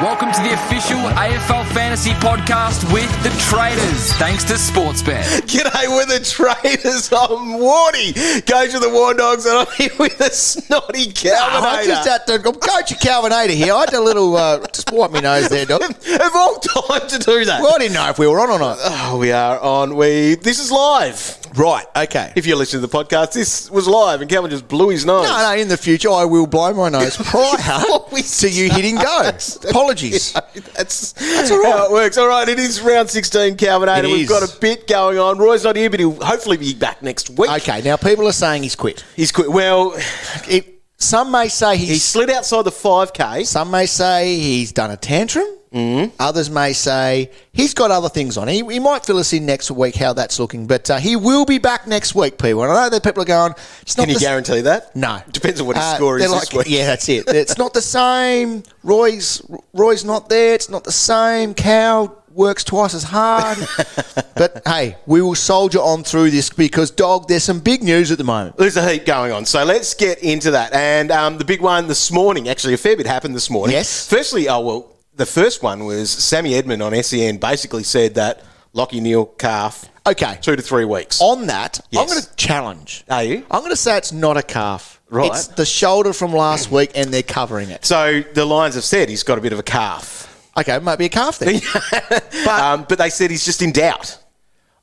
Welcome to the official AFL Fantasy Podcast with the Traders, thanks to Sportsbet. G'day, we're the Traders. I'm Wardy, coach of the War Dogs, and I'm here with the snotty Calvinator. I'm Coach Calvinator here. I had a little, just wipe my nose there, Doc. Of all time to do that. Well, I didn't know if we were on or not. Oh, we are on. This is live. Right, okay. If you're listening to the podcast, this was live, and Calvin just blew his nose. No, in the future, I will blow my nose prior to you hitting go. Apologies. That's all right. How it works. All right, it is round 16, Calvinator. We've got a bit going on. Roy's not here, but he'll hopefully be back next week. Okay, now people are saying he's quit. He's quit. Well, some may say he slid outside the 5K. Some may say he's done a tantrum. Mm-hmm. Others may say he's got other things on. He might fill us in next week how that's looking, but he will be back next week, people. And I know that people are going, it's not. Can you guarantee that? No. Depends on what his score is this week. Yeah, that's it. It's not the same. Roy's not there. It's not the same. Cal works twice as hard. But, hey, we will soldier on through this because, Dog, there's some big news at the moment. There's a heap going on. So let's get into that. And the big one this morning, actually a fair bit happened this morning. Yes. Firstly, the first one was Sammy Edmund on SEN basically said that Lachie Neale calf. Okay. 2 to 3 weeks. On that, yes. I'm going to challenge. Are you? I'm going to say it's not a calf. Right. It's the shoulder from last week and they're covering it. So the Lions have said he's got a bit of a calf. Okay, it might be a calf then. But they said he's just in doubt.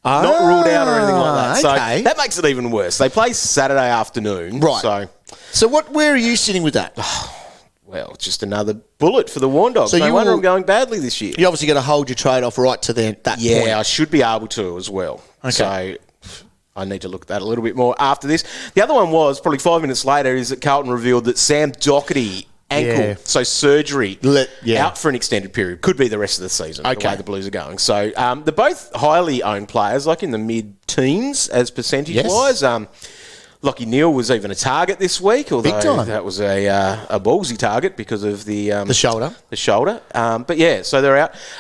Not ruled out or anything like that. Okay. So that makes it even worse. They play Saturday afternoon. Right. So where are you sitting with that? Well, just another bullet for the Warn Dogs. So no wonder I'm going badly this year. You obviously got to hold your trade off right to that point. Yeah, I should be able to as well. Okay. So I need to look at that a little bit more after this. The other one was, probably 5 minutes later, is that Carlton revealed that Sam Doherty, ankle, so surgery, out for an extended period. Could be the rest of the season, the way the Blues are going. So they're both highly owned players, like in the mid-teens as percentage-wise. Lachie Neale was even a target this week, although that was a ballsy target because of the shoulder. The shoulder. But yeah, so they're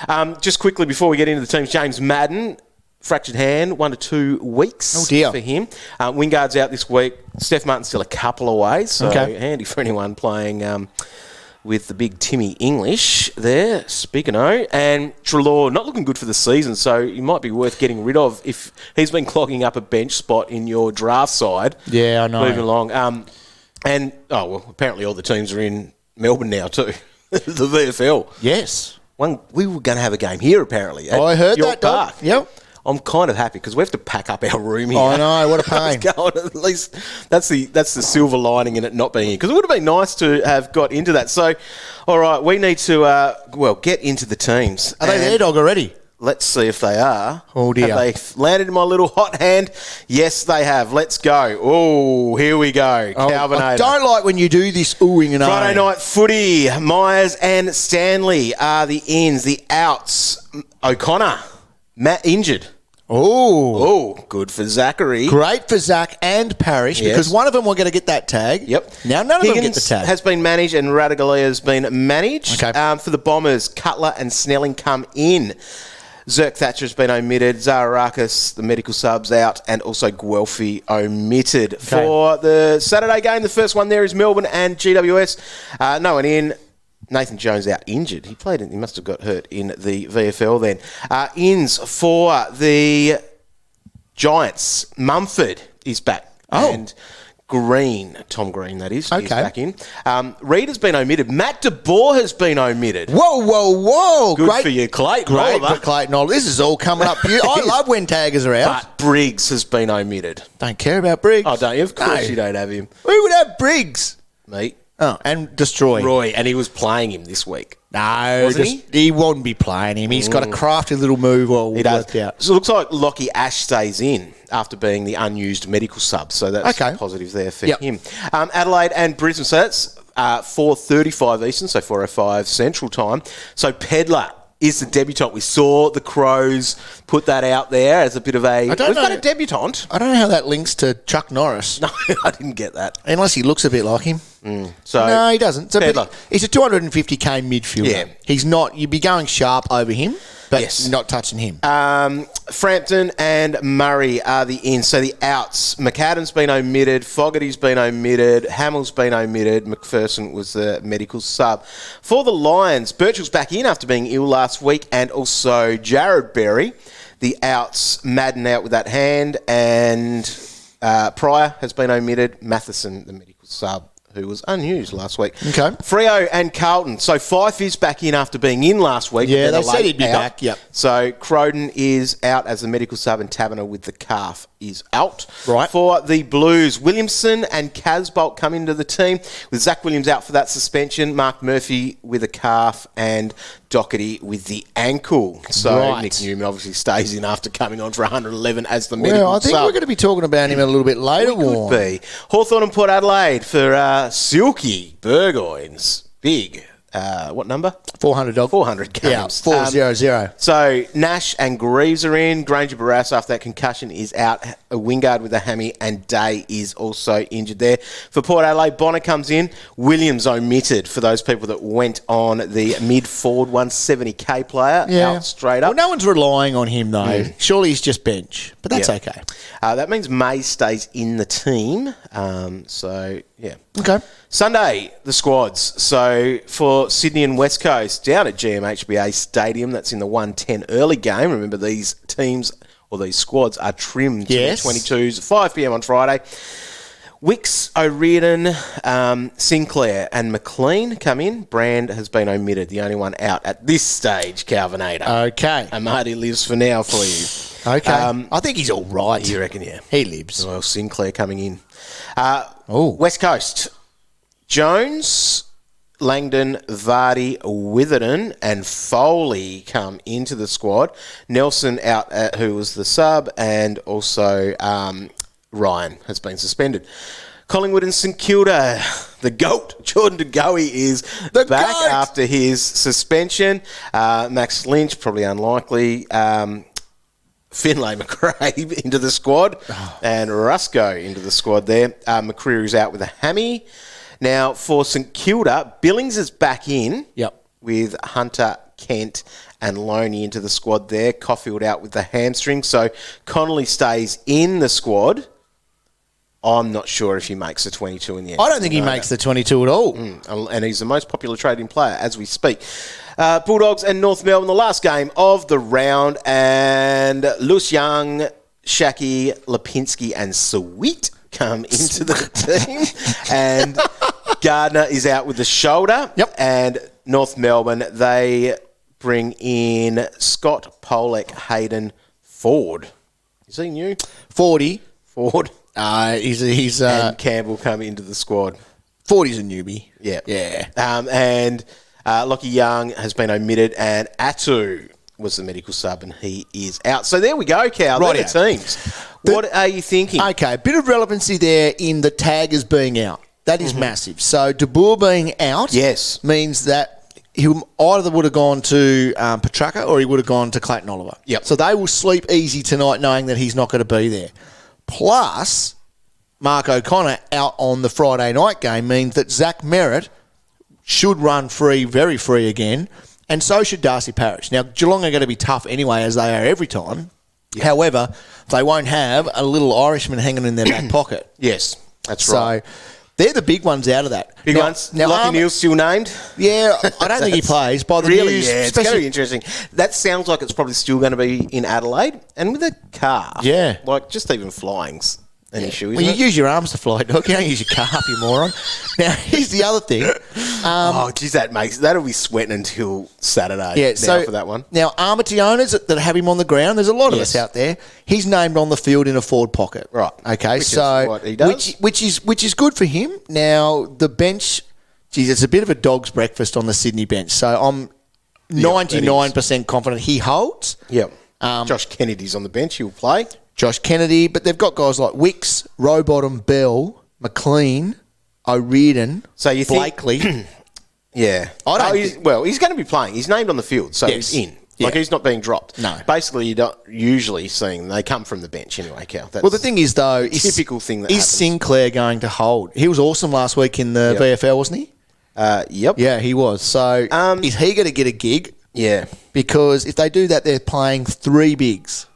out. Just quickly before we get into the teams, James Madden, fractured hand, 1 to 2 weeks for him. Wingard's out this week. Steph Martin's still a couple away, so handy for anyone playing with the big Timmy English there, speaking of. And Treloar, not looking good for the season, so he might be worth getting rid of if he's been clogging up a bench spot in your draft side. Yeah, I know. Moving along. Apparently all the teams are in Melbourne now too. The VFL. Yes. We were going to have a game here, apparently. I heard York that, Doc. Park. Yep. I'm kind of happy because we have to pack up our room here. I know, what a pain. At least that's the silver lining in it not being here, because it would have been nice to have got into that. So, all right, we need to get into the teams. Are they there, Dog, already? Let's see if they are. Oh, dear. Have they landed in my little hot hand? Yes, they have. Let's go. Oh, here we go. Calvinator. I don't like when you do this oohing and Friday night footy. Myers and Stanley are the ins. The outs. O'Connor. Matt injured. Oh, good for Zachary. Great for Zach and Parrish because one of them were going to get that tag. Yep. Now none of them get the tag. Has been managed and Radaglia has been managed. Okay. For the Bombers, Cutler and Snelling come in. Zerk Thatcher has been omitted. Zaharakis, the medical subs, out, and also Guelphy omitted. Okay. For the Saturday game, the first one there is Melbourne and GWS. No one in. Nathan Jones out injured. He must have got hurt in the VFL then. Ins for the Giants. Mumford is back. Oh. And Tom Green, that is back in. Reed has been omitted. Matt De Boer has been omitted. Whoa. Good for you, Clayton. Great for Clayton. This is all coming up. I love when taggers are out. But Briggs has been omitted. Don't care about Briggs. Oh, don't you? Of course you don't have him. Who would have Briggs? Me. Oh, and Destroy. Roy, and he was playing him this week. No, wasn't he? He won't be playing him. He's got a crafty little move he does. worked out. So it looks like Lockie Ash stays in after being the unused medical sub. So that's positive there for him. Adelaide and Brisbane. So that's 4:35 Eastern, so 4:05 Central Time. So Pedlar is the debutant. We saw the Crows put that out there as a bit of a... We've got a debutant. I don't know how that links to Chuck Norris. No, I didn't get that. Unless he looks a bit like him. So No, he doesn't. So, Pedler. he's a 250k midfielder. Yeah. He's not. You'd be going sharp over him, but Yes. not touching him. Frampton and Murray are the ins. So the outs. McAdam's been omitted. Fogarty's been omitted. Hamill's been omitted. McPherson was the medical sub. For the Lions, Birchall's back in after being ill last week, and also Jared Berry. The outs, Madden out with that hand, and Pryor has been omitted. Matheson, the medical sub, who was unused last week. Okay. Freo and Carlton. So Fife is back in after being in last week. Yeah, but then they a said late he'd be out. back, yep. So Croden is out as the medical sub, and Taverner with the calf is out. Right. For the Blues, Williamson and Casbolt come into the team, with Zach Williams out for that suspension, Mark Murphy with a calf, and Doherty with the ankle. So Right. Nick Newman obviously stays in after coming on for 111 as the medical Well, I think sub. we're going to be talking about him a little bit later, Warren. Could be. Hawthorn and Port Adelaide for Silky Burgoyne's big. What number? 400 dog. 400 games. Yeah, 400. So Nash and Greaves are in. Granger Barras after that concussion is out. A Wingard with a hammy, and Day is also injured there. For Port Adelaide, Bonner comes in. Williams omitted for those people that went on the mid-forward 170k player out straight up. Well, no one's relying on him, though. Surely he's just bench, but that's okay. That means May stays in the team. Yeah. Okay. Sunday, the squads. So for Sydney and West Coast, down at GMHBA Stadium, that's in the 1:10 early game. Remember, these teams or these squads are trimmed to the 22s, 5 p.m. on Friday. Wicks, O'Riordan, Sinclair and McLean come in. Brand has been omitted, the only one out at this stage, Calvinator. Okay. Amadi lives for now for you. Okay. I think he's all right. You reckon, yeah? He lives. Well, Sinclair coming in. Oh. West Coast. Jones, Langdon, Vardy, Witherden and Foley come into the squad. Nelson out, who was the sub, and also Ryan has been suspended. Collingwood and St Kilda, the GOAT, Jordan De Goey is back GOAT. after his suspension. Max Lynch, probably unlikely. Finlay McRae into the squad, and Rusco into the squad there. McCreary's out with a hammy. Now, for St Kilda, Billings is back in with Hunter, Kent and Loney into the squad there. Caulfield out with the hamstring. So Connolly stays in the squad. I'm not sure if he makes the 22 in the end. I don't think he makes the 22 at all. And he's the most popular trading player as we speak. Bulldogs and North Melbourne, the last game of the round. And Lewis Young, Shaki, Lipinski and Sweet come into the team. And Gardner is out with the shoulder. And North Melbourne, they bring in Scott, Polek, Hayden, Ford. Is he new? Ford. He's and Campbell come into the squad. 40's a newbie. Yeah. And Lockie Young has been omitted, and Atu was the medical sub, and he is out. So there we go, Cal. Right, the teams. What are you thinking? Okay, a bit of relevancy there in the taggers being out. That is massive. So De Boer being out means that he either would have gone to Petrarca or he would have gone to Clayton Oliver. So they will sleep easy tonight knowing that he's not going to be there. Plus, Mark O'Connor out on the Friday night game means that Zach Merritt should run free, very free again, and so should Darcy Parish. Now, Geelong are going to be tough anyway, as they are every time. However, they won't have a little Irishman hanging in their back pocket. Yes, that's right. So they're the big ones out of that. Big ones. Now, Lockie Neal's still named? Yeah, I don't think he plays. By the really, news, it's going to be interesting. That sounds like it's probably still going to be in Adelaide. And with a car, like just even flying's an issue, isn't it? Well, you use your arms to fly, dog. You don't use your calf, you moron. Now, here's the other thing. That'll be sweating until Saturday for that one. Now, Armity owners that have him on the ground, there's a lot of us out there. He's named on the field in a forward pocket. Right. Okay, Which is what he does. Which is good for him. Now, the bench, it's a bit of a dog's breakfast on the Sydney bench. So I'm 99% confident he holds. Yep. Josh Kennedy's on the bench. He'll play. Josh Kennedy, but they've got guys like Wicks, Rowbottom, Bell, McLean, O'Riordan, so you Blakely. Yeah. He's going to be playing. He's named on the field, so he's in. Like, he's not being dropped. No. Basically, you're not usually seeing they come from the bench anyway, Cal. That's Well, the thing is, though, typical thing that is happens. Sinclair going to hold? He was awesome last week in the VFL, wasn't he? Yep. Yeah, he was. So is he going to get a gig? Yeah. Because if they do that, they're playing 3 bigs.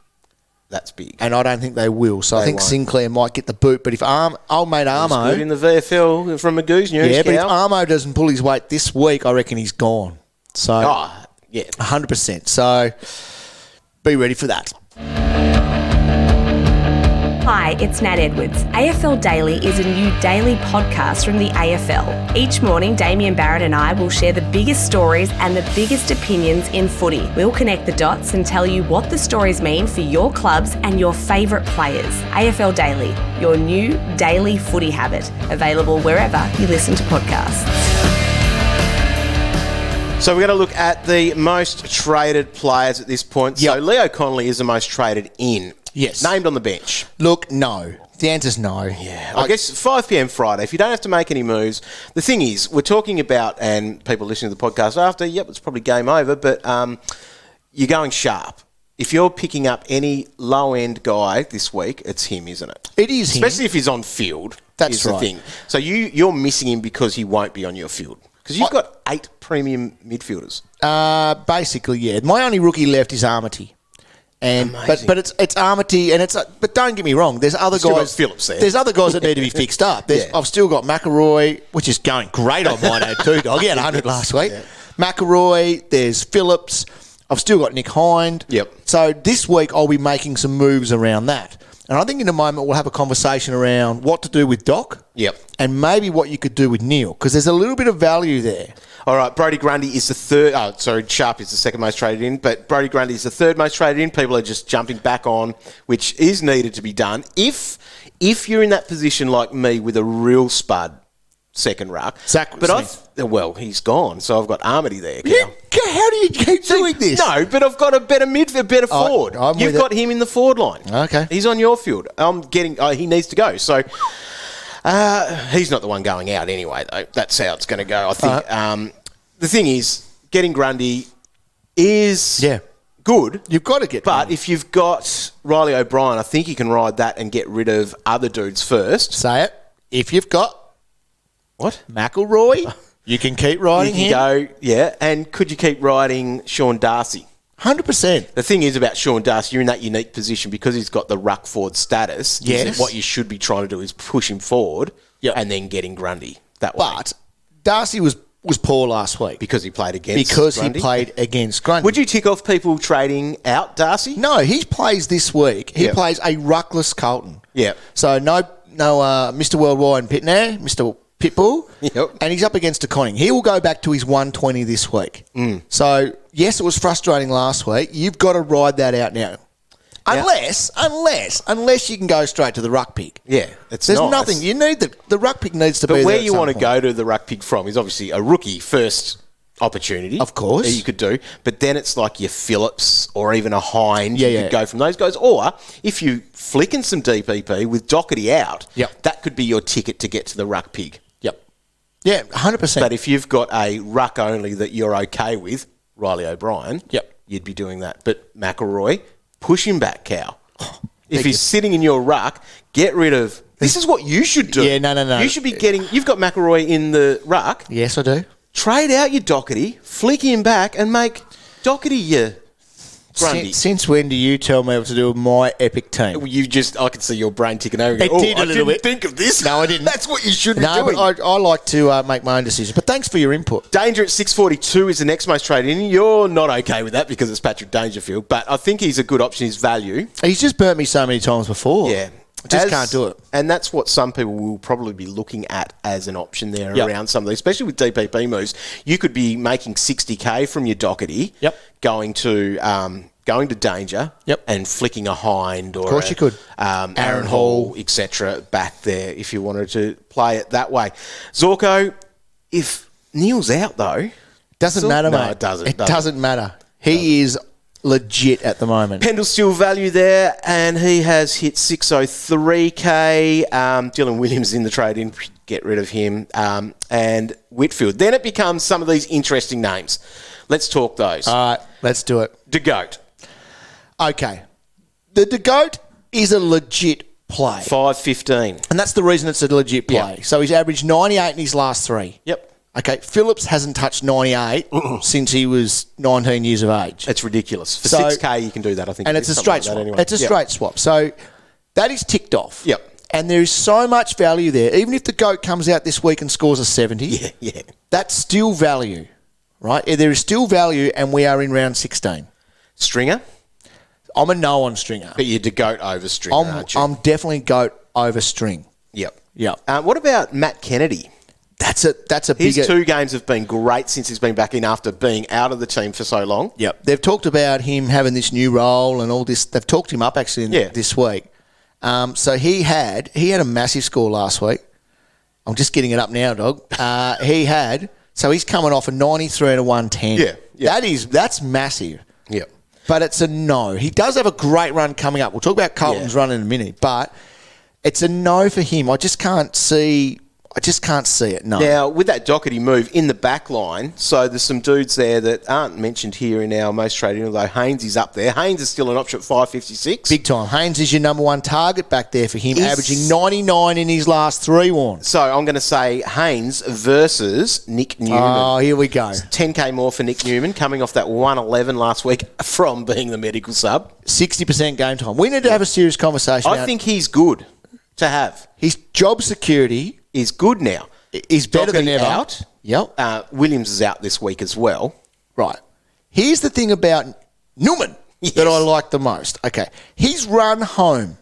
That's big. And I don't think they will. So I They think won't. Sinclair might get the boot. But if old mate He's Armo... good in the VFL from Magoo's news, Yeah, but if Cal. Armo doesn't pull his weight this week, I reckon he's gone. So, Yeah. 100%. So, be ready for that. Hi, it's Nat Edwards. AFL Daily is a new daily podcast from the AFL. Each morning, Damien Barrett and I will share the biggest stories and the biggest opinions in footy. We'll connect the dots and tell you what the stories mean for your clubs and your favourite players. AFL Daily, your new daily footy habit. Available wherever you listen to podcasts. So we're going to look at the most traded players at this point. Yep. So Leo Connolly is the most traded in. Yes. Named on the bench. Look, no. The answer's no. Yeah. I guess 5 p.m. Friday, if you don't have to make any moves. The thing is, we're talking about, and people listening to the podcast after, it's probably game over, but you're going sharp. If you're picking up any low-end guy this week, it's him, isn't it? It is him. Especially if he's on field. That's is right. the thing. So you're missing him because he won't be on your field. Because you've got 8 premium midfielders. Basically, yeah. My only rookie left is Armity. And but it's Armity, and but don't get me wrong. There's other Still got guys. Phillips there. There's other guys that need to be fixed up. I've still got McElroy, which is going great on mine too. Dog, he had 100 last week. Yeah. McElroy. There's Phillips. I've still got Nick Hind. Yep. So this week I'll be making some moves around that, and I think in a moment we'll have a conversation around what to do with Doc. Yep. And maybe what you could do with Neil, because there's a little bit of value there. All right, Brodie Grundy is the third. Oh, sorry, Sharp is the second most traded in, but Brodie Grundy is the third most traded in. People are just jumping back on, which is needed to be done. If you're in that position like me with a real spud second ruck, Zach but well, he's gone, so I've got Armity there. Cal. How do you keep doing this? No, but I've got a better forward. You've got him in the forward line. Okay, he's on your field. I'm getting. He needs to go. So. He's not the one going out anyway, though. That's how it's going to go. I think the thing is, getting Grundy is good. You've got to get But Grundy. if you've got Riley O'Brien, I think you can ride that and get rid of other dudes first. Say it. If you've got What? McElroy, you can keep riding You him. can go, yeah. And could you keep riding Sean Darcy? 100%. The thing is about Sean Darcy, you're in that unique position because he's got the ruck forward status. Yes. What you should be trying to do is push him forward and then getting Grundy that way. But Darcy was poor last week. Because he played against Grundy? He played against Grundy. Would you tick off people trading out Darcy? No, he plays this week. He Yep. plays a ruckless Carlton. Yeah. So no Mr. Worldwide and Pitnair, Mr. Pitbull. Yep. And he's up against a Conning. He will go back to his 120 this week. So, yes, it was frustrating last week. You've got to ride that out now. Unless you can go straight to the ruck pick. Yeah, it's There's nice. nothing. You need the ruck pick needs to be But there where at you some want to point. go to the ruck pick from is obviously a rookie first opportunity. Of course. That you could do. But then it's like your Phillips or even a Hind. Yeah, you yeah. could go from those guys. Or if you flick in some DPP with Doherty out, Yep. that could be your ticket to get to the ruck pig. Yep. Yeah, 100%. But if you've got a ruck only that you're okay with, Riley O'Brien, Yep. you'd be doing that. But McElroy, push him back, Cow. If he's sitting in your ruck, get rid of... This is what you should do. Yeah, no. You should be getting... You've got McElroy in the ruck. Yes, I do. Trade out your Doherty, flick him back, and make Doherty your Grundy. Since when do you tell me what to do with my epic team? I can see your brain ticking over. It did a little bit. Think of this. No, I didn't. That's what you should be No, doing. but I like to make my own decisions. But thanks for your input. Danger at 642 is the next most traded in. You're not okay with that because it's Patrick Dangerfield, but I think he's a good option. His value. He's just burnt me so many times before. Yeah. Just can't do it. And that's what some people will probably be looking at as an option there Yep. around some of these, especially with DPP moves. You could be making 60K from your Doherty, Yep. going to Danger, Yep. and flicking a Hind or course you could. Aaron Hall, etc. back there if you wanted to play it that way. Zorko, if Neil's out though, Doesn't matter, no, mate. it doesn't. It doesn't matter. He is legit at the moment. Pendle's still value there, and he has hit 603K. Dylan Williams in the trade-in, get rid of him. And Whitfield. Then it becomes some of these interesting names. Let's talk those. All right, let's do it. De Goat. Okay. The DeGoat is a legit play. 5.15. And that's the reason it's a legit play. Yeah. So he's averaged 98 in his last 3. Yep. Okay, Phillips hasn't touched 98 since he was 19 years of age. It's ridiculous. For So- 6K, you can do that, I think. And it it's is a something straight like that swap. anyway. It's a Yep. straight swap. So that is ticked off. Yep. And there is so much value there. Even if the GOAT comes out this week and scores a 70, Yeah. that's still value, right? There is still value, and we are in round 16. Stringer? I'm a no on Stringer. But you're De Goat over Stringer, aren't you? I'm definitely GOAT over String. Yep. Yep. What about Matt Kennedy? That's a His bigger... 2 games have been great since he's been back in after being out of the team for so long. Yep. They've talked about him having this new role and all this. They've talked him up actually this week. So he had a massive score last week. I'm just getting it up now, dog. So he's coming off a 93 and a 110. Yeah. That's massive. Yep. But it's a no. He does have a great run coming up. We'll talk about Carlton's run in a minute, but it's a no for him. I just can't see it. No. Now, with that Doherty move in the back line, so there's some dudes there that aren't mentioned here in our most traded, although Haynes is up there. Haynes is still an option at 5.56. Big time. Haynes is your number one target back there for him, averaging 99 in his last 3, Warren. So I'm going to say Haynes versus Nick Newman. Oh, here we go. 10K more for Nick Newman, coming off that 111 last week from being the medical sub. 60% game time. We need to have a serious conversation. I think he's good to have. His job security Is good now. is better than Doherty ever. out. Yep. Williams is out this week as well. Right. Here's the thing about Newman that I like the most. Okay. He's run home.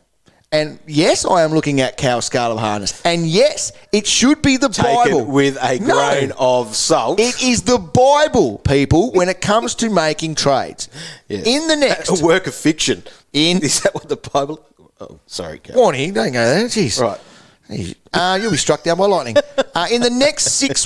And yes, I am looking at Cow Scale of Harness. And yes, it should be the Taken Bible. with a grain of salt. It is the Bible, people, when it comes to making trades. Yes. In the next... A work of fiction. In... Is that what the Bible... Oh, sorry, Cal. Warning, don't go there. Jeez. Right. You'll be struck down by lightning. In the next 6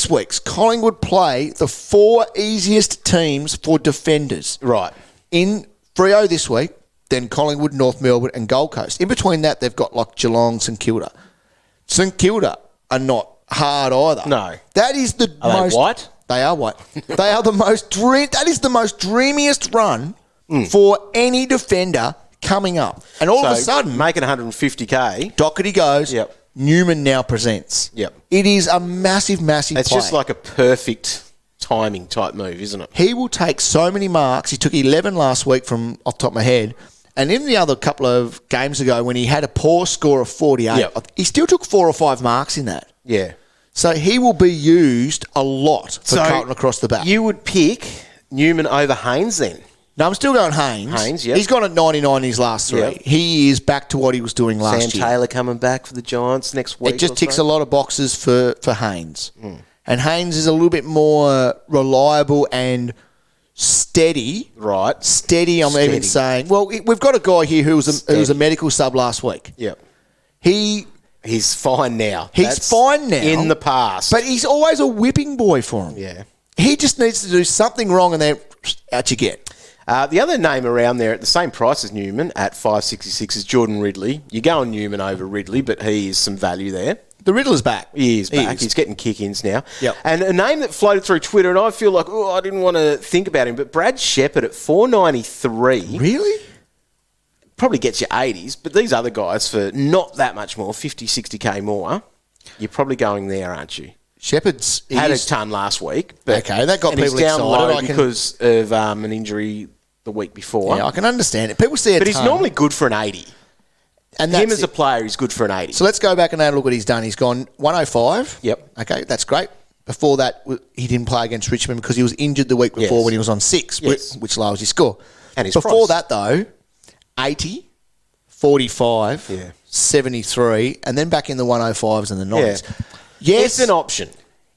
weeks, Collingwood play the 4 easiest teams for defenders. Right. In Freo this week, then Collingwood, North Melbourne and Gold Coast. In between that, they've got like Geelong, St Kilda. St Kilda are not hard either. No. That is the Are most... they white? They are white. They are the most... That is the most dreamiest run for any defender coming up. And all of a sudden... Making 150K. Doherty goes. Yep. Newman now presents. Yep. It is a massive, massive It's play. just like a perfect timing type move, isn't it? He will take so many marks. He took 11 last week from off the top of my head. And in the other couple of games ago when he had a poor score of 48, Yep. he still took 4 or 5 marks in that. Yeah. So he will be used a lot for Carlton across the back. You would pick Newman over Haynes then? No, I'm still going Haynes. Haynes, yep. He's gone at 99 in his last 3. Yep. He is back to what he was doing last Sam year. Taylor coming back for the Giants next week. It just ticks a lot of boxes for Haynes. And Haynes is a little bit more reliable and steady. Right. Steady, I'm even saying. Well, we've got a guy here who was a medical sub last week. Yep. He's fine now. fine now. In the past. But he's always a whipping boy for him. Yeah. He just needs to do something wrong and then out you get. The other name around there at the same price as Newman at 5.66 is Jordan Ridley. You're going Newman over Ridley, but he is some value there. The Riddler's back. He is back. He's getting kick-ins now. Yep. And a name that floated through Twitter, and I feel like, I didn't want to think about him, but Brad Shepherd at 4.93. Really? Probably gets you 80s, but these other guys for not that much more, 50, 60K more, you're probably going there, aren't you? Shepherd's... Had a ton last week. But, Okay, that got and people he's down excited. low because of an injury the week before. Yeah, I can understand it. People see a But he's ton, normally good for an 80. and Him that's as a player, he's good for an 80. So let's go back and have a look what he's done. He's gone 105. Yep. Okay, that's great. Before that, he didn't play against Richmond because he was injured the week before Yes. when he was on 6, Yes. which lowers his score. And his Before price. that, though, 80, 45, Yeah. 73, and then back in the 105s and the 90s. Yes, It's an option.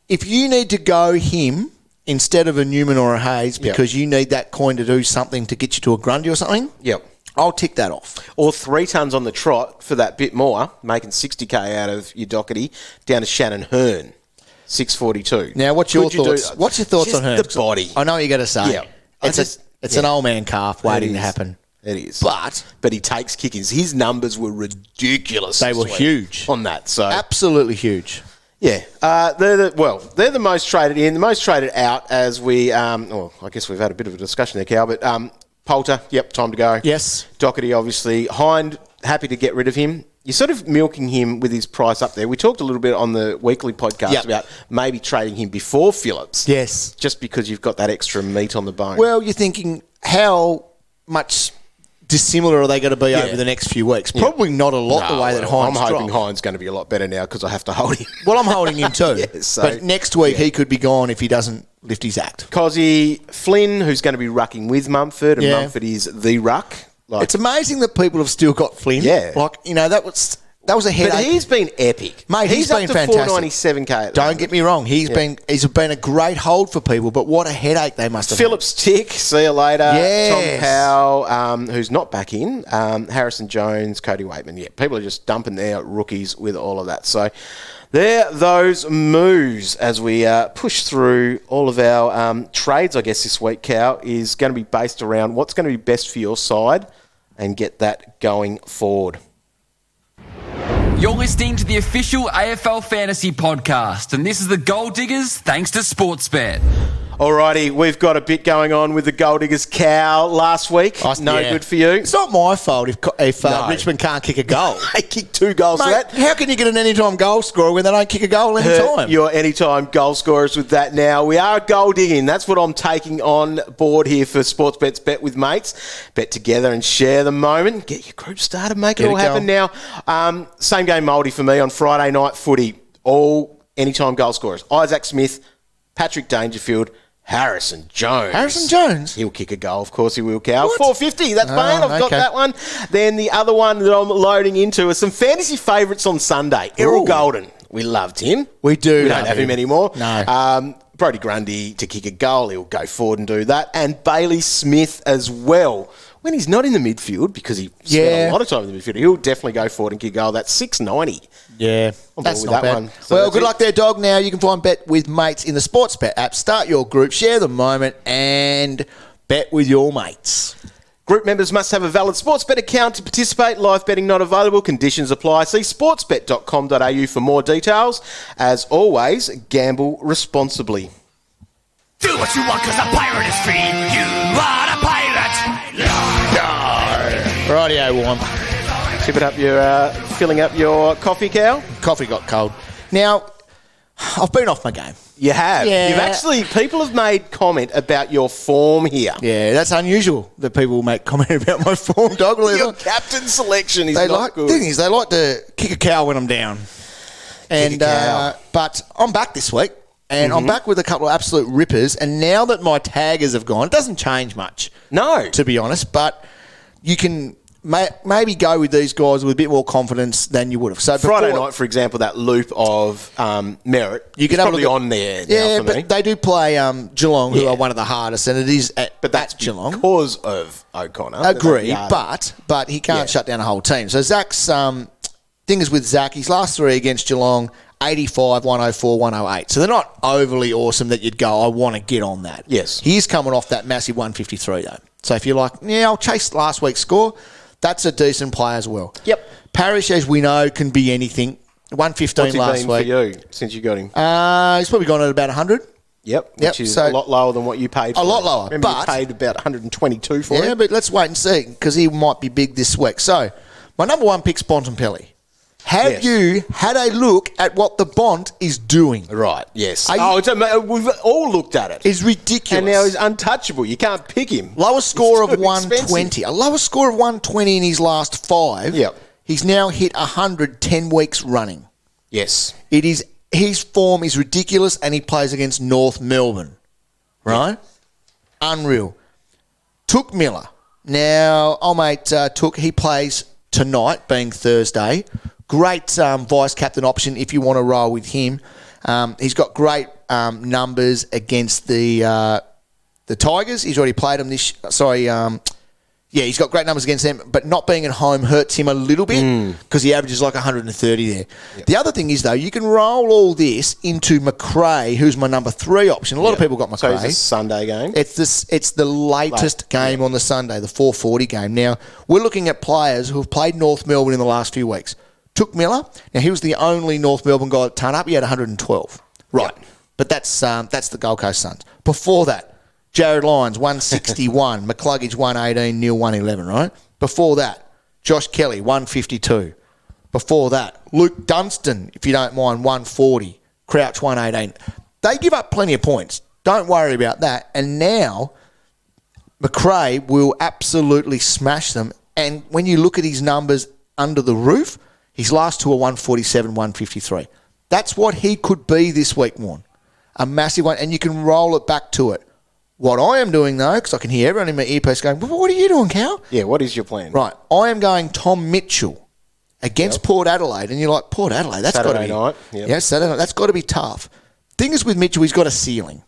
if you need to go him instead of a Newman or a Hayes because you need that coin to do something to get you to a Grundy or something, Yep. I'll tick that off. Or 3 tons on the trot for that bit more, making 60K out of your Doherty, down to Shannon Hearn, 6.42. Now, what's your Could you thoughts? What's your thoughts just on her? the body. I know what you're going to say. Yeah. It's an old man calf waiting to is. happen. It is. But he takes kick-ins. His numbers were ridiculous. They this were week huge. on that. So absolutely huge. Yeah, they're the most traded in, the most traded out. As we, I guess we've had a bit of a discussion there, Cal. But Poulter, yep, time to go. Yes. Doherty, obviously. Hind, happy to get rid of him. You're sort of milking him with his price up there. We talked a little bit on the weekly podcast about maybe trading him before Phillips. Yes. Just because you've got that extra meat on the bone. Well, you're thinking how much dissimilar are they going to be over the next few weeks? Probably not a lot the way that Hind's I'm hoping dropped. Hind's going to be a lot better now because I have to hold him. Well, I'm holding him too. So, but next week he could be gone if he doesn't lift his act. Cozzy, Flynn, who's going to be rucking with Mumford, and Mumford is the ruck. It's amazing that people have still got Flynn. Yeah. That was a headache. But he's been epic. Mate, he's up been to fantastic. 497k. Don't get me wrong. He's been a great hold for people, but what a headache they must have Phillips tick, see you later. Yes. Tom Powell, who's not back in. Harrison Jones, Cody Waitman. Yeah, people are just dumping their rookies with all of that. So there, those moves as we push through all of our trades, I guess, this week, Cal, is going to be based around what's going to be best for your side and get that going forward. You're listening to the official AFL Fantasy Podcast, and this is the Gold Diggers thanks to Sportsbet. Alrighty, we've got a bit going on with the Gold Diggers. Cal last week. Good for you. It's not my fault if Richmond can't kick a goal. They kicked 2 goals. Mate, how can you get an anytime goal scorer when they don't kick a goal anytime? Your anytime goal scorers with that now. We are goal digging. That's what I'm taking on board here for Sportsbet's Bet with Mates. Bet together and share the moment. Get your group started. Make it all happen now. Same game multi for me on Friday night footy. All anytime goal scorers. Isaac Smith, Patrick Dangerfield, Harrison Jones. He'll kick a goal, of course he will, Cal. What? 450, that's fine. I've got that one. Then the other one that I'm loading into is some fantasy favourites on Sunday. Errol Golden. We loved him. We do. We don't have him anymore. No. Brody Grundy to kick a goal. He'll go forward and do that. And Bailey Smith as well. When he's not in the midfield, because he spent a lot of time in the midfield, he'll definitely go forward and kick a goal. That's 690. Yeah, that's not bad. One. So well, good luck there, dog. Now you can find Bet with Mates in the Sportsbet app. Start your group, share the moment, and bet with your mates. Group members must have a valid Sportsbet account to participate. Live betting not available. Conditions apply. See sportsbet.com.au for more details. As always, gamble responsibly. Do what you want because a pirate is free. You are a pirate. Rightio, Warren. Tip it up your, filling up your coffee, Cal. Coffee got cold. Now, I've been off my game. You have. Yeah. You've actually, people have made comment about your form here. Yeah, that's unusual that people make comment about my form, dog. Your captain selection is not good. The thing is, they like to kick a cow when I'm down. But I'm back this week. And I'm back with a couple of absolute rippers. And now that my taggers have gone, it doesn't change much. No. To be honest. But you can maybe go with these guys with a bit more confidence than you would have. So Friday night, for example, that loop of Merritt, you can probably on there now for me. But they do play Geelong, who are one of the hardest, and it is but that's at Geelong. Because of O'Connor. Agree, but he can't shut down a whole team. So Zach's thing is with Zach, his last 3 against Geelong, 85, 104, 108. So they're not overly awesome that you'd go, I want to get on that. Yes. He's coming off that massive 153, though. So if you're like, I'll chase last week's score, that's a decent play as well. Yep. Parrish, as we know, can be anything. 115 What's he last been week. For you since you got him? He's probably gone at about 100. Yep, which is a lot lower than what you paid for. A lot lower. Remember you paid about 122 for him? Yeah, but let's wait and see, because he might be big this week. So, my number 1 pick's Bontempelli. Have you had a look at what the Bont is doing? Right, yes. We've all looked at it. It's ridiculous. And now he's untouchable. You can't pick him. Lowest score of 120. 120. A lowest score of 120 in his last 5. Yep. He's now hit 100 10 weeks running. Yes. It is. His form is ridiculous, and he plays against North Melbourne. Right? Yeah. Unreal. Took Miller. Now, old mate Took, he plays tonight, being Thursday. Great vice-captain option if you want to roll with him. He's got great numbers against the Tigers. He's already played them this... he's got great numbers against them, but not being at home hurts him a little bit because he averages like 130 there. Yep. The other thing is, though, you can roll all this into McRae, who's my number 3 option. A lot of people got McRae. So it's a Sunday game? It's the latest game on the Sunday, the 4:40 game. Now, we're looking at players who have played North Melbourne in the last few weeks. Took Miller. Now, he was the only North Melbourne guy that turned up. He had 112. Right. Yep. But that's the Gold Coast Suns. Before that, Jared Lyons, 161. McCluggage, 118. Neil, 111, right? Before that, Josh Kelly, 152. Before that, Luke Dunstan, if you don't mind, 140. Crouch, 118. They give up plenty of points. Don't worry about that. And now, McRae will absolutely smash them. And when you look at his numbers under the roof, his last two are 147, 153. That's what he could be this week, Warren. A massive one. And you can roll it back to it. What I am doing, though, because I can hear everyone in my earpiece going, well, what are you doing, Cal? Yeah, what is your plan? Right. I am going Tom Mitchell against Port Adelaide. And you're like, Port Adelaide, that's got to be... Saturday night. Yep. Yeah, Saturday night. That's got to be tough. Thing is with Mitchell, he's got a ceiling.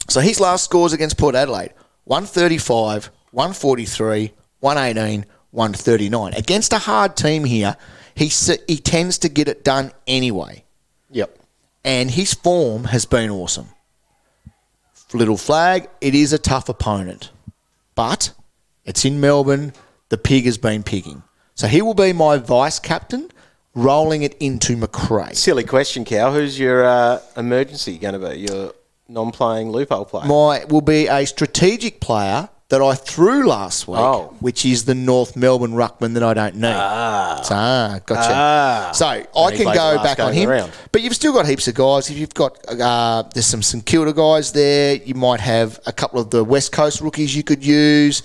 So his last scores against Port Adelaide, 135, 143, 118, 139. Against a hard team here, he tends to get it done anyway. Yep. And his form has been awesome. Little flag, it is a tough opponent. But it's in Melbourne. The pig has been pigging. So he will be my vice captain, rolling it into McRae. Silly question, Cal. Who's your emergency going to be? Your non-playing loophole player? Will be a strategic player that I threw last week, which is the North Melbourne ruckman that I don't need. Gotcha. So I can go back on him. Around. But you've still got heaps of guys. If you've got, there's some St Kilda guys there. You might have a couple of the West Coast rookies you could use.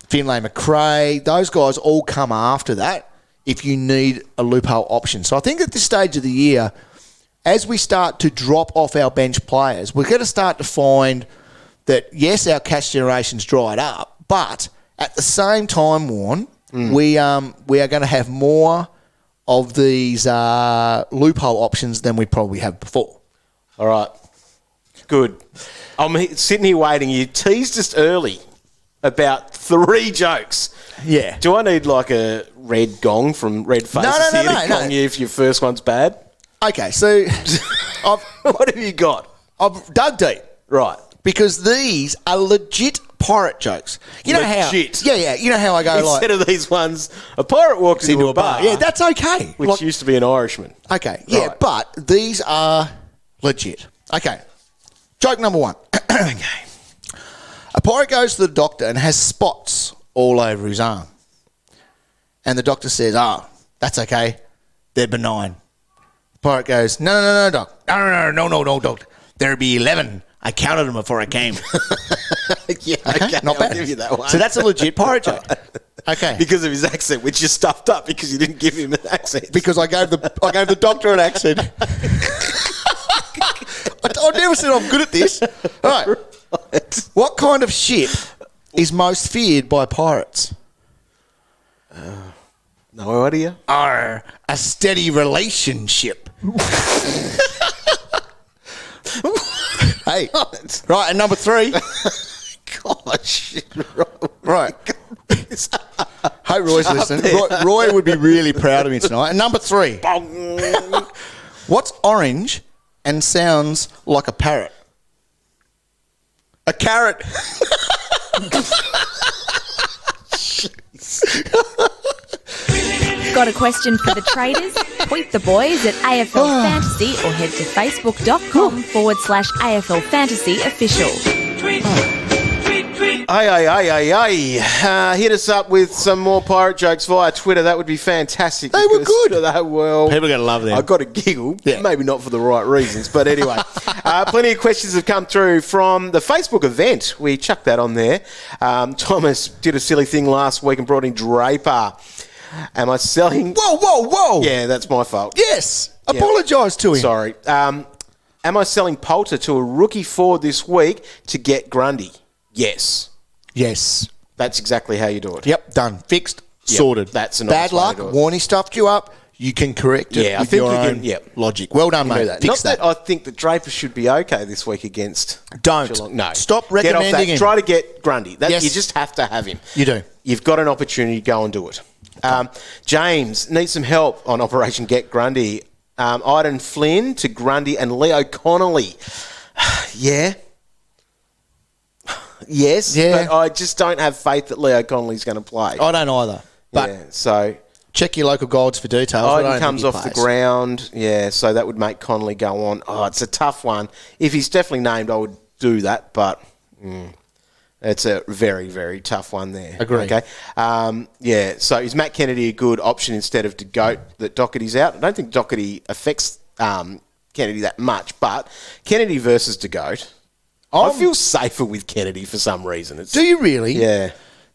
Finlay McRae. Those guys all come after that if you need a loophole option. So I think at this stage of the year, as we start to drop off our bench players, we're going to start to find that, yes, our cash generation's dried up, but at the same time, Warren, we are going to have more of these loophole options than we probably have before. All right. Good. I'm sitting here waiting. You teased us early about 3 jokes. Yeah. Do I need like a red gong from Red Faces to gong you if your first one's bad? Okay, so what have you got? I've dug deep. Right. Because these are legit pirate jokes. You know legit. How? Yeah. You know how I go Instead of these ones, a pirate walks into a bar. Yeah, that's okay. Which used to be an Irishman. Okay, yeah, right. But these are legit. Okay. Joke number 1. Okay. A pirate goes to the doctor and has spots all over his arm. And the doctor says, that's okay. They're benign. The pirate goes, no, doc. No, doc. There'd be 11. I counted them before I came. Yeah, okay. Not bad. I'll give you that one. So that's a legit pirate joke. Okay. Because of his accent, which you stuffed up because you didn't give him an accent. Because I gave the doctor an accent. I never said I'm good at this. All right. What kind of ship is most feared by pirates? No idea. A steady relationship. Hey, right, and number 3. Gosh. Right. Hey, Roy's listening. Roy would be really proud of me tonight. And number 3. What's orange and sounds like a parrot? A carrot. Got a question for the traders? Tweet the boys at AFL Fantasy or head to facebook.com/AFL Fantasy Official. Hit us up with some more pirate jokes via Twitter. That would be fantastic. They were good. Well, people are going to love them. I got a giggle. Yeah. Maybe not for the right reasons. But anyway, plenty of questions have come through from the Facebook event. We chucked that on there. Thomas did a silly thing last week and brought in Draper. Am I selling... Whoa. Yeah, that's my fault. Yes. Apologise to him. Sorry. Am I selling Poulter to a rookie forward this week to get Grundy? Yes. That's exactly how you do it. Yep, done. Fixed, sorted. That's a nice Bad luck. Warnie stuffed you up. You can correct it with your own logic. Well done, mate. Fix that. I think that Draper should be okay this week against Geelong. No. Stop recommending him. Try to get Grundy. You just have to have him. You do. You've got an opportunity. Go and do it. James needs some help on Operation Get Grundy. Iden Flynn to Grundy and Leo Connolly. Yeah. Yes, but I just don't have faith that Leo Connolly's going to play. I don't either. But Check your local guides for details. Oh, I don't he comes think off the plays. ground. Yeah, so that would make Connolly go on. Oh, it's a tough one. If he's definitely named, I would do that, but it's a very, very tough one there. Agree. Okay. Yeah, so is Matt Kennedy a good option instead of DeGoat that Doherty's out? I don't think Doherty affects Kennedy that much, but Kennedy versus DeGoat, I feel safer with Kennedy for some reason. Do you really? Yeah.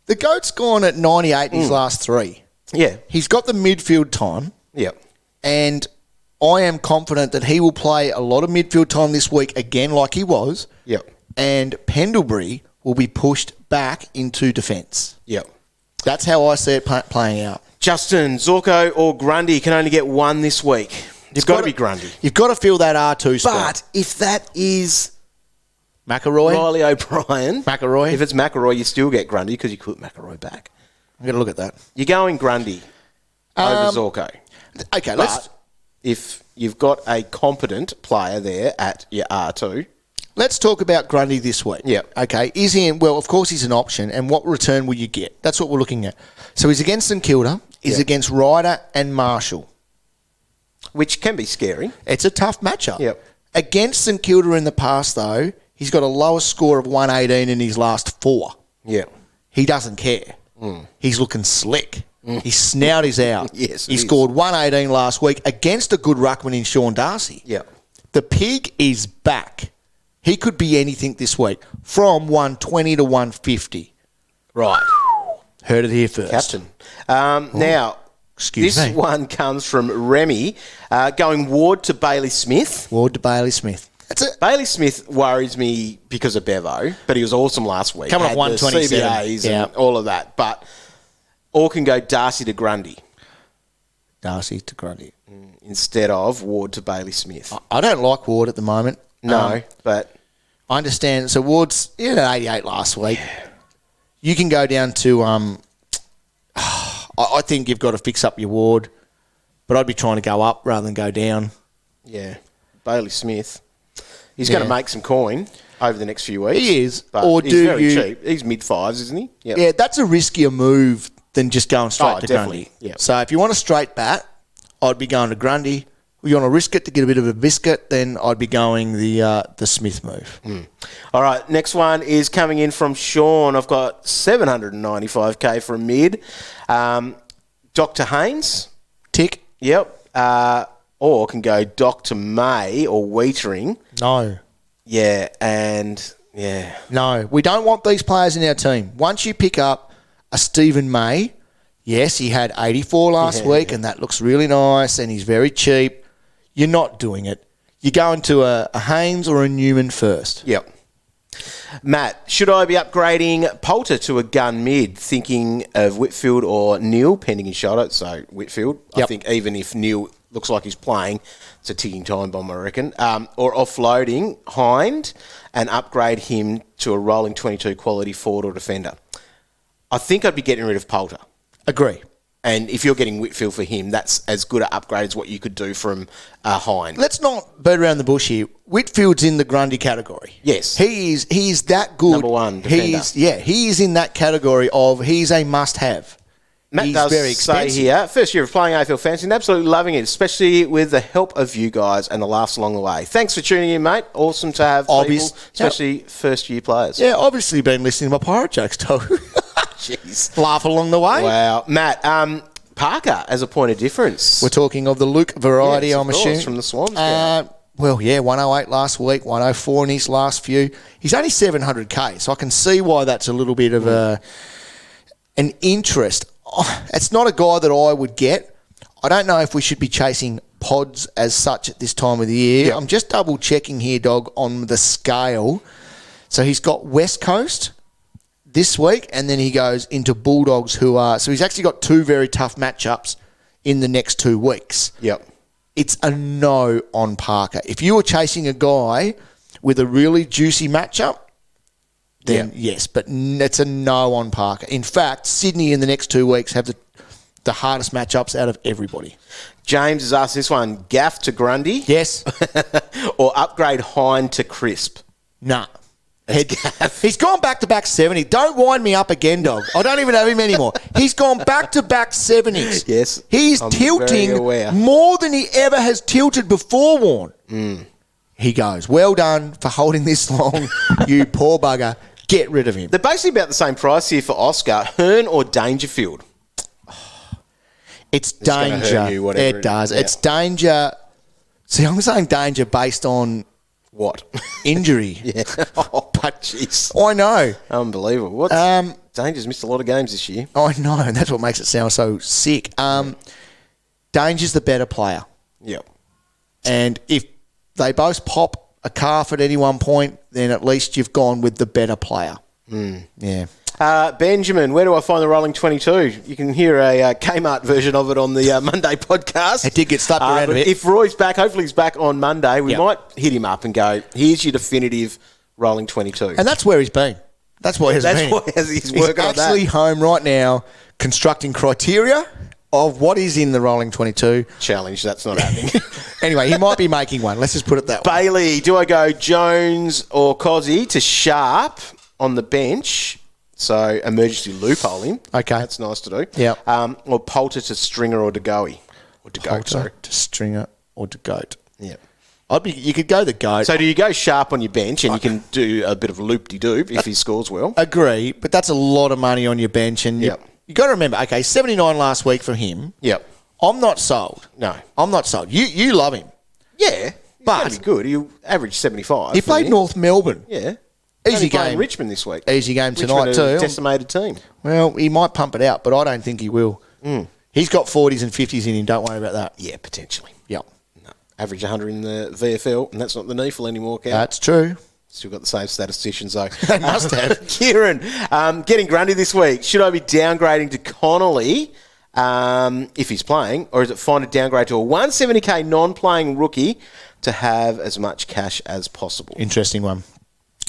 The GOAT's gone at 98 in his last 3. Yeah. He's got the midfield time, Yeah. and I am confident that he will play a lot of midfield time this week again like he was, Yep. and Pendlebury will be pushed back into defence. Yep. That's how I see it playing out. Justin, Zorko or Grundy can only get one this week. It's got to be Grundy. You've got to fill that R2 spot. But if that is McElroy? Riley O'Brien, McElroy? if it's McElroy, you still get Grundy because you put McElroy back. I'm going to look at that. You're going Grundy over Zorko. Okay, But if you've got a competent player there at your R2, let's talk about Grundy this week. Yeah. Okay, is he in? Well, of course he's an option, and what return will you get? That's what we're looking at. So he's against St Kilda, he's Yeah. against Ryder and Marshall. which can be scary. It's a tough matchup. Yep. Against St Kilda in the past, though, he's got a lowest score of 118 in his last 4. Yeah. He doesn't care. He's looking slick. His snout is out. Yes, He it is. scored 118 last week against a good ruckman in Sean Darcy. Yeah. The pig is back. He could be anything this week, from 120 to 150. Right. Heard it here first. Captain. Now, Excuse this me. one comes from Remy, going Ward to Bailey Smith. Ward to Bailey Smith. That's it. Bailey Smith worries me because of Bevo, but he was awesome last week. Coming off Had the 127. CBAs Yeah. and all of that. But or can go Darcy to Grundy Darcy to Grundy. instead of Ward to Bailey Smith. I don't like Ward at the moment. No, but I understand. So Ward's at 88 last week. You can go down to. I think you've got to fix up your Ward, but I'd be trying to go up rather than go down. yeah, Bailey Smith. He's going to make some coin over the next few weeks. He is. But Or he's do very you- cheap. He's mid-5s, isn't he? Yep. Yeah, that's a riskier move than just going straight Oh, to definitely. Grundy. Yep. So if you want a straight bat, I'd be going to Grundy. If you want to risk it to get a bit of a biscuit, then I'd be going the Smith move. All right, next one is coming in from Sean. I've got 795k from mid. Dr. Haynes. Tick. Yep. Or can go Dr. May or Wheatering. No. Yeah, and yeah. No. We don't want these players in our team. Once you pick up a Stephen May, yes, he had 84 last week, and that looks really nice, and he's very cheap. You're not doing it. You're going to a Haynes or a Newman first. Yep. Matt, should I be upgrading Poulter to a gun mid, thinking of Whitfield or Neil, pending his shoulder? So Whitfield. I Yep. think even if Neil looks like he's playing, it's a ticking time bomb, I reckon. Or offloading Hind and upgrade him to a rolling 22 quality forward or defender. I think I'd be getting rid of Poulter. Agree. And if you're getting Whitfield for him, that's as good an upgrade as what you could do from Hind. Let's not bird around the bush here. Whitfield's in the Grundy category. Yes. He is that good. Number one defender. He is in that category of he's a must-have. Matt He's does very say expensive. here, first year of playing AFL Fantasy and absolutely loving it, especially with the help of you guys and the laughs along the way. Thanks for tuning in, mate. Awesome to have Obvious. people, especially first-year players. Yeah, obviously been listening to my pirate jokes too. Jeez. Laugh along the way. Wow. Matt, Parker as a point of difference. We're talking of the Luke variety, Yes, of I'm course, assuming. from the Swans game. Well, yeah, 108 last week, 104 in his last few. He's only 700k, so I can see why that's a little bit of an interest. Oh, it's not a guy that I would get. I don't know if we should be chasing pods as such at this time of the year. Yep. I'm just double checking here, Dog, on the scale. So he's got West Coast this week, and then he goes into Bulldogs, who are... So he's actually got 2 very tough matchups in the next 2 weeks. Yep. It's a no on Parker. If you were chasing a guy with a really juicy matchup, then yes, but it's a no on Parker. In fact, Sydney in the next 2 weeks have the hardest matchups out of everybody. James has asked this one, Gaff to Grundy Yes. or upgrade Hind to Crisp? Nah. He's gone back-to-back 70. Don't wind me up again, dog. I don't even have him anymore. He's gone back-to-back 70s. Yes. He's I'm tilting very aware. more than he ever has tilted before, Warren. He goes, well done for holding this long, you poor bugger. Get rid of him. They're basically about the same price here for Oscar. Hearn or Dangerfield? It's gonna hurt danger. you, whatever It does. yeah. It's danger. See, I'm saying danger based on What? injury. Yeah. Oh, but jeez. I know. Unbelievable. What's Danger's missed a lot of games this year. I know, and that's what makes it sound so sick. Danger's the better player. Yep. And if they both pop a calf at any one point, then at least you've gone with the better player. Yeah. Benjamin, where do I find the Rolling 22? You can hear a Kmart version of it on the Monday podcast. It did get slapped around a but bit. If Roy's back, hopefully he's back on Monday, we might hit him up and go, here's your definitive Rolling 22. And that's where he's been. That's where he's been. He's working on that. actually home right now constructing criteria of what is in the Rolling 22. Challenge, that's not happening. Anyway, he might be making one. Let's just put it that way. Bailey, do I go Jones or Cozzy to Sharp on the bench? So emergency loophole him. Okay. That's nice to do. Yep. Or Poulter to Stringer or to Goey. Or to Goat, sorry. To Stringer or to Goat. Yeah. You could go the Goat. So do you go Sharp on your bench and you can do a bit of loop-de-doop if he scores well? Agree, but that's a lot of money on your bench. And Yep. you got to remember, okay, 79 last week from him. Yep. I'm not sold. No. I'm not sold. You love him. Yeah. But- He's good. He'll average 75. He played North Melbourne. Yeah. Easy Only playing game. Richmond this week. Easy game Richmond tonight are too. a decimated team. Well, he might pump it out, but I don't think he will. He's got 40s and 50s in him. Don't worry about that. Yeah, potentially. Yep. No. Average 100 in the VFL, and that's not the NEFL anymore, Cal. That's true. Still got the same statisticians, though. They must have. Kieran, getting Grundy this week. Should I be downgrading to Connolly if he's playing, or is it fine to downgrade to a 170k non-playing rookie to have as much cash as possible? Interesting one.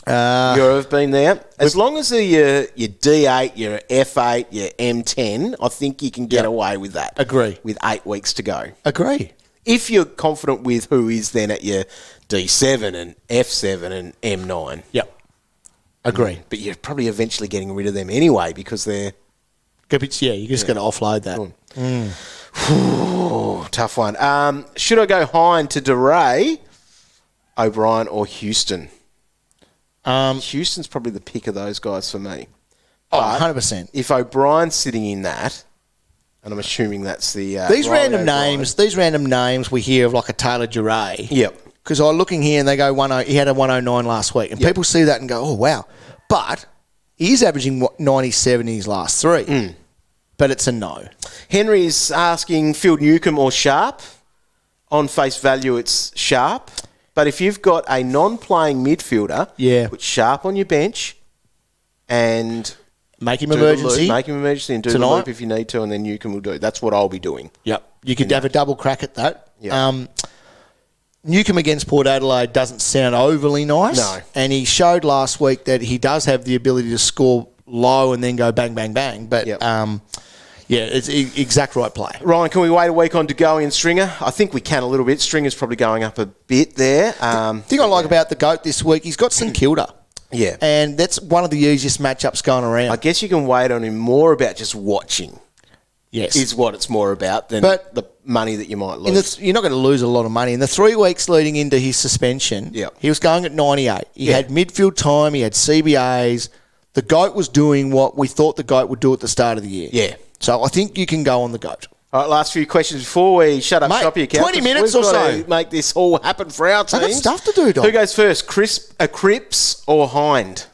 You've been there. As long as your D8, your F8, your M10, I think you can get away with that. Agree. With 8 weeks to go. Agree. If you're confident with who is then at your D7 and F7 and M9. Yep. Agree. But you're probably eventually getting rid of them anyway because they're... Yeah, you just got to offload that. Ooh, tough one. Should I go Hine to DeRay, O'Brien or Houston? Houston's probably the pick of those guys for me. Oh, 100%. If O'Brien's sitting in that, and I'm assuming that's the... These Ryan random names we hear of like a Taylor Duray. Yep. Because I'm looking here and they go, he had a 109 last week. And people see that and go, oh, wow. But he's averaging 97 in his last 3. But it's a no. Henry's asking Phil Newcombe or Sharp. On face value, it's Sharp. But if you've got a non-playing midfielder, put Sharp on your bench and... Make him emergency. Make him emergency and do the loop if you need to, and then Newcombe will do it. That's what I'll be doing. Yep. You could have a double crack at that. Yep. Newcombe against Port Adelaide doesn't sound overly nice. No. And he showed last week that he does have the ability to score low and then go bang, bang, bang. But, it's exact right play. Ryan, can we wait a week on DeGoey and Stringer? I think we can a little bit. Stringer's probably going up a bit there. The thing I like about the GOAT this week, he's got St Kilda. Yeah. And that's one of the easiest matchups going around. I guess you can wait on him more about just watching. Yes. Is what it's more about than the money that you might lose. You're not going to lose a lot of money. In the 3 weeks leading into his suspension, he was going at 98. He had midfield time. He had CBAs. The GOAT was doing what we thought the GOAT would do at the start of the year. Yeah. So I think you can go on the GOAT. All right, last few questions before we shut up shop here, Cal. 20 minutes or so. To make this all happen for our teams. I've got stuff to do, Dom. Who goes first, Cripps or Hind?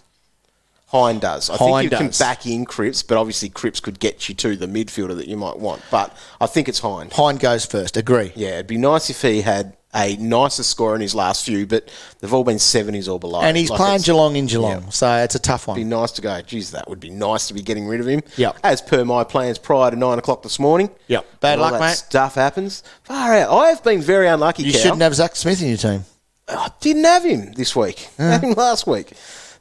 Hind does. I think you can back in Cripps, but obviously Cripps could get you to the midfielder that you might want. But I think it's Hind. Hind goes first. Agree. Yeah, it'd be nice if he had a nicer score in his last few, but they've all been 70s or below. And he's playing Geelong in Geelong, so it's a tough one. It'd be nice to go, geez, that would be nice to be getting rid of him. Yep. As per my plans prior to 9 o'clock this morning. Yep. Bad luck, that mate. Stuff happens. Far out. I have been very unlucky, You Cal. shouldn't have Zach Smith in your team. I didn't have him this week. I had him last week.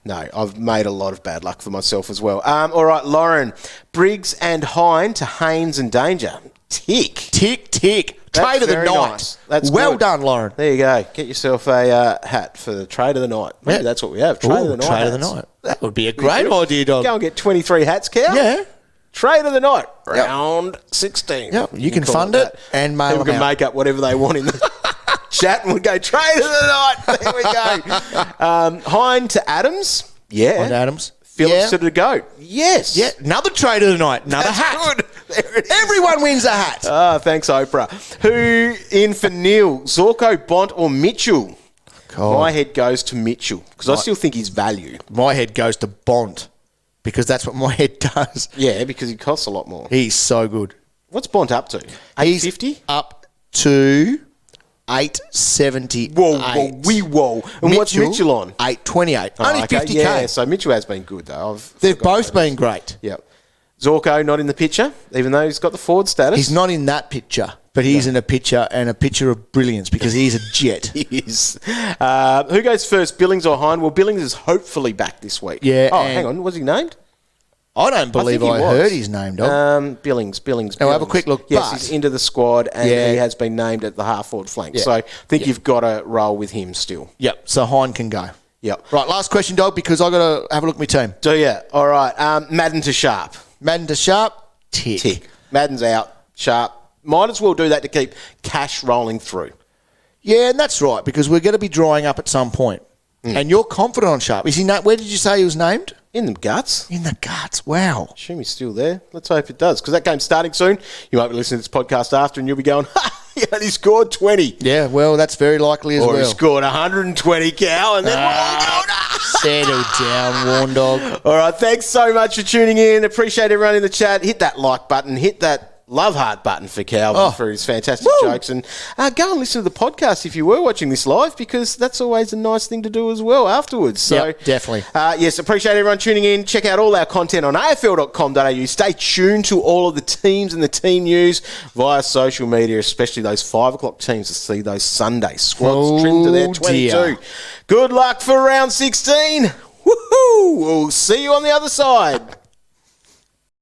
No, I've made a lot of bad luck for myself as well. All right, Lauren. Briggs and Hine to Haynes and Danger. Tick. Tick, tick. Trade of the very night. nice. That's well good. done, Lauren. There you go. Get yourself a hat for the trade of the night. Maybe that's what we have. Trade of the night. Trade of the hats. night. That would be a great idea, dog. Go and get 23 hats, Cow. Yeah. Trade of the night. Round 16. Yep. You can call fund that. it and mail People them can out. make up whatever they want in the chat and we go, trade of the night. There we go. Hind to Adams. Yeah. And Adams. Phillips to the goat. Yes. Yeah. Another trade of the night. Another That's hat. good. There it is. Everyone wins a hat. Thanks, Oprah. Who in for Neil? Zorko, Bont or Mitchell? God. My head goes to Mitchell because I still think he's value. My head goes to Bont because that's what my head does. Yeah, because he costs a lot more. He's so good. What's Bont up to? He's 850? up to 870. Whoa. And what's Mitchell on? 828. Only okay. 50k. Yeah, so Mitchell has been good, though. They've both been great. Yep. Zorko not in the picture, even though he's got the forward status. He's not in that picture, but he's in a picture and a picture of brilliance because he's a jet. He is. Who goes first, Billings or Hind? Well, Billings is hopefully back this week. Yeah, Oh, and- hang on. Was he named? I don't believe think he I was. heard his name, dog. Billings. Now, have a quick look, Yes, but- he's into the squad and Yeah. he has been named at the half-forward flank. Yeah. So I think you've got to roll with him still. Yep, so Hine can go. Yep. Right, last question, dog, because I've got to have a look at my team. So, yeah. All right. Madden to Sharp. Madden to Sharp, tick. Madden's out. Sharp. Might as well do that to keep cash rolling through. Yeah, and that's right, because we're going to be drying up at some point. And you're confident on Sharp. Is he where did you say he was named? In the guts. In the guts. Wow. Assume he's still there. Let's hope it does, because that game's starting soon. You might be listening to this podcast after and you'll be going, ha, he only scored 20. Yeah, well, that's very likely as Or he well. scored 120, Cow, and then we're all going, ah. Settle down, Warn Dog. All right, thanks so much for tuning in. Appreciate everyone in the chat. Hit that like button. Hit that love heart button for Calvin for his fantastic jokes. And go and listen to the podcast if you were watching this live, because that's always a nice thing to do as well afterwards. So Yep, definitely. Yes, appreciate everyone tuning in. Check out all our content on afl.com.au. Stay tuned to all of the teams and the team news via social media, especially those 5 o'clock teams to see those Sunday squads trimmed to their 22. Dear. Good luck for round 16. Woohoo! We'll see you on the other side.